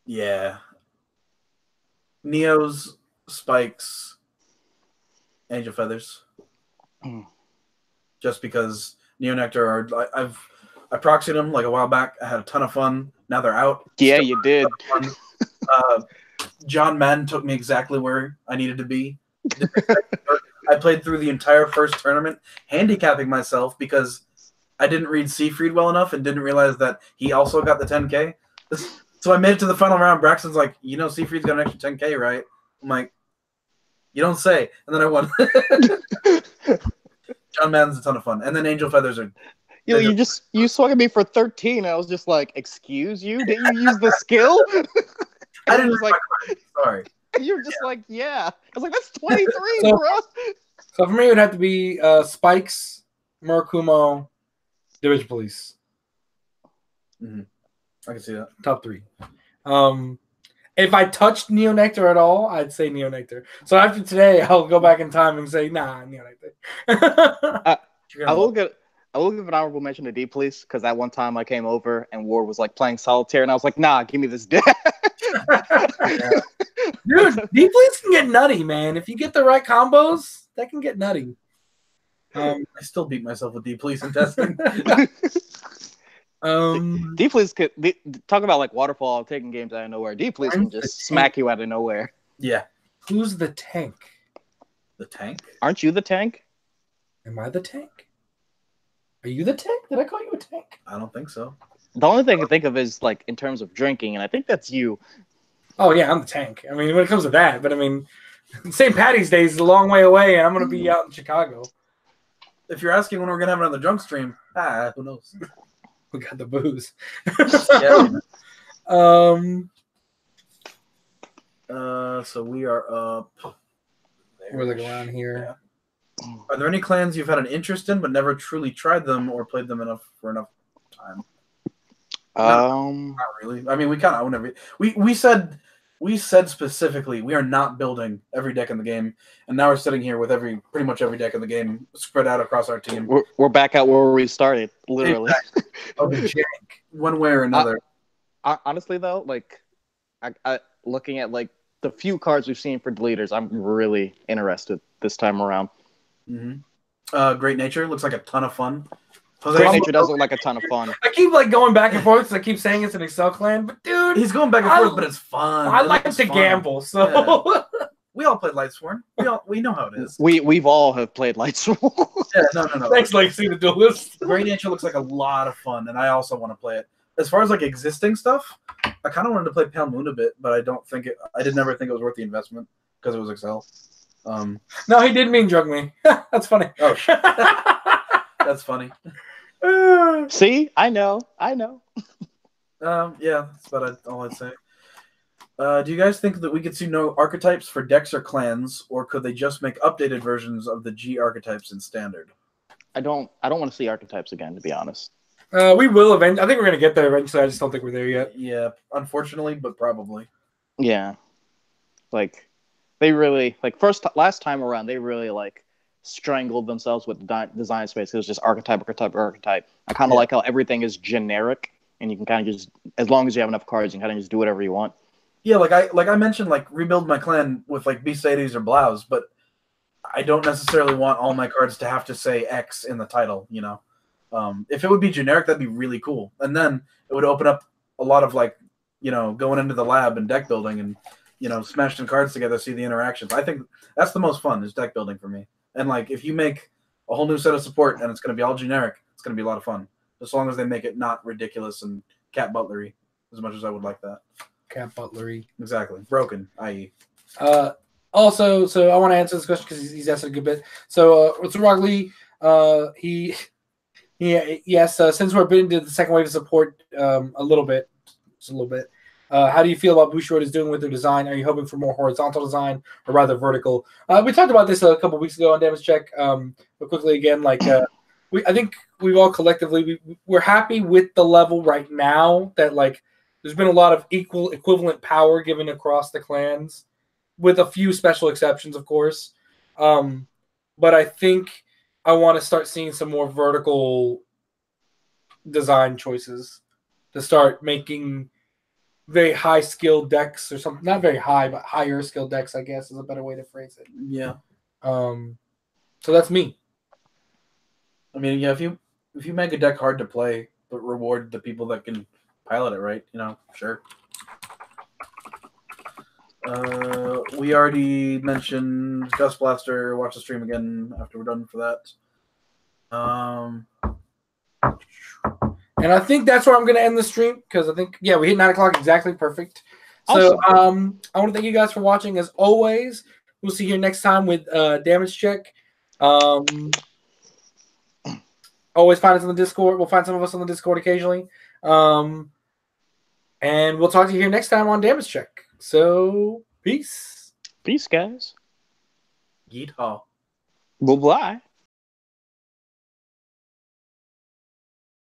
Yeah. Neo's, Spikes, Angel Feathers. Just because Neo Nectar I proxied them like a while back. I had a ton of fun. Now they're out. Yeah, you did. John Madden took me exactly where I needed to be. I played through the entire first tournament, handicapping myself because I didn't read Seafried well enough and didn't realize that he also got the 10K. So I made it to the final round. Braxton's like, Seafried's got an extra 10K, right? I'm like, you don't say. And then I won. John Madden's a ton of fun. And then Angel Feathers are... You swung at me for 13. I was just like, excuse you? Didn't you use the skill? I didn't like. Sorry. You were just like, yeah. I was like, that's 23, bro. So for me, it would have to be Spikes, Murakumo, Division Police. Mm-hmm. I can see that. Top 3. If I touched Neo Nectar at all, I'd say Neo Nectar. So after today, I'll go back in time and say, nah, Neo Nectar. I will give an honorable mention to D Police, because that one time I came over and Ward was like playing solitaire, and I was like, nah, give me this deck. Dude, D Police can get nutty, man. If you get the right combos, that can get nutty. I still beat myself with D Police in testing. D Police could talk about like Waterfall taking games out of nowhere. D Police can just smack you out of nowhere. Yeah. Who's the tank? The tank? Aren't you the tank? Am I the tank? Are you the tank? Did I call you a tank? I don't think so. The only thing I can think of is like in terms of drinking, and I think that's you. Oh yeah, I'm the tank. I mean, when it comes to that, but I mean, St. Patty's Day is a long way away, and I'm going to be out in Chicago. If you're asking when we're gonna have another drunk stream, who knows? We got the booze. Yeah. Um. So we are up. We're like around here. Yeah. Are there any clans you've had an interest in but never truly tried them or played them enough time? Not really. I mean, we kind of own every. We said specifically we are not building every deck in the game, and now we're sitting here with pretty much every deck in the game spread out across our team. We're back at where we started, literally. Exactly. One way or another. Honestly, though, like, I looking at like the few cards we've seen for deleters, I'm really interested this time around. Mm-hmm. Great Nature looks like a ton of fun. Great Nature does look like a ton of fun. I keep like going back and forth because I keep saying it's an Excel clan, but dude, he's going back and forth, but it's fun. I like to gamble, so yeah. We all played Lightsworn. We know how it is. We've all have played Lightsworn. Yeah, no. Thanks, Legacy the Duelist. Great Nature looks like a lot of fun, and I also want to play it. As far as like existing stuff, I kind of wanted to play Pale Moon a bit, but I did never think it was worth the investment because it was Excel. No, he did mean drug me. That's funny. Oh, that's funny. See, I know. Yeah, that's about all I'd say. Do you guys think that we could see no archetypes for decks or clans, or could they just make updated versions of the G archetypes in Standard? I don't want to see archetypes again, to be honest. We will eventually. I think we're gonna get there eventually. I just don't think we're there yet. Yeah, unfortunately, but probably. Yeah, like they really last time around they really like strangled themselves with design space. It was just archetype. I kind of like how everything is generic, and you can kind of just, as long as you have enough cards, you can kind of just do whatever you want. Yeah, like I mentioned, like rebuild my clan with like Beastades or Blouse, but I don't necessarily want all my cards to have to say X in the title. You know, if it would be generic, that'd be really cool, and then it would open up a lot of like, you know, going into the lab and deck building and, you know, smashing cards together, see the interactions. I think that's the most fun is deck building for me. And like if you make a whole new set of support and it's going to be all generic, it's going to be a lot of fun, as long as they make it not ridiculous and cat butlery as much as I would like that. Cat butlery. Exactly. Broken, i.e. Also, so I want to answer this question because he's asked a good bit. So, Rock Lee, yes, since we're been into the second wave of support a little bit, how do you feel about Bushiroad is doing with their design? Are you hoping for more horizontal design or rather vertical? We talked about this a couple weeks ago on Damage Check. But quickly again, like I think we've all collectively we're happy with the level right now that like there's been a lot of equivalent power given across the clans, with a few special exceptions, of course. But I think I want to start seeing some more vertical design choices to start making very high skilled decks or something. Not very high, but higher skilled decks, I guess, is a better way to phrase it. Yeah. So that's me. I mean, yeah, if you make a deck hard to play, but reward the people that can pilot it right, you know, sure. We already mentioned Gust Blaster. Watch the stream again after we're done for that. And I think that's where I'm going to end the stream because I think, yeah, we hit 9 o'clock exactly. Perfect. So awesome. I want to thank you guys for watching as always. We'll see you next time with Damage Check. Always find us on the Discord. We'll find some of us on the Discord occasionally. And we'll talk to you here next time on Damage Check. So, peace. Peace, guys. Yeet-haw. Bye-bye.